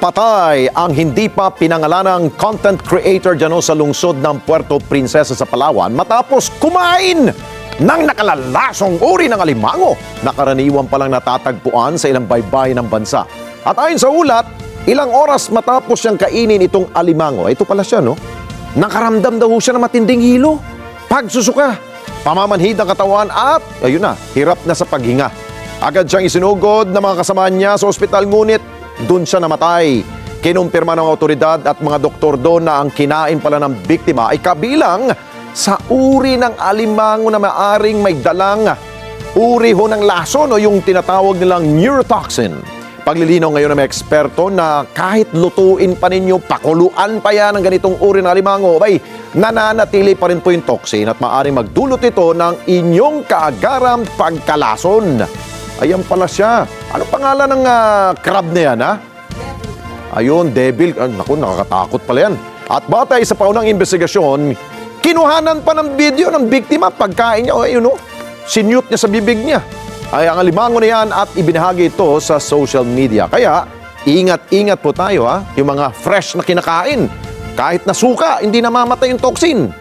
Patay ang hindi pa pinangalanang content creator dyan sa lungsod ng Puerto Princesa sa Palawan matapos kumain ng nakalalasong uri ng alimango na karaniwan palang natatagpuan sa ilang baybayin ng bansa. At ayon sa ulat, ilang oras matapos siyang kainin itong alimango, ito pala siya, no? Nakaramdam daw siya ng matinding hilo, pagsusuka, pamamanhid ng katawan at, ayun na, hirap na sa paghinga. Agad siyang isinugod ng mga kasama niya sa ospital, ngunit doon siya namatay. Kinumpirma ng otoridad at mga doktor doon na ang kinain pala ng biktima ay kabilang sa uri ng alimango na maaring may dalang uri ho ng lason o yung tinatawag nilang neurotoxin. Paglilinaw ngayon ng mga eksperto na kahit lutuin pa ninyo, pakuluan pa yan ng ganitong uri ng alimango, ay nananatili pa rin po yung toxin at maaring magdulot ito ng inyong kaagaram pagkalason. Ayan pala siya. Ano pangalan ng crab na yan, ha? Ayun, devil. Naku, nakakatakot pala yan. At batay sa paunang investigasyon, kinuhanan pa ng video ng biktima pagkain niya. O ayun, no? Sinyut niya sa bibig niya. Ay ang alimango na yan at ibinahagi ito sa social media. Kaya, ingat-ingat po tayo, ha? Yung mga fresh na kinakain. Kahit nasuka, hindi namamatay yung toxin.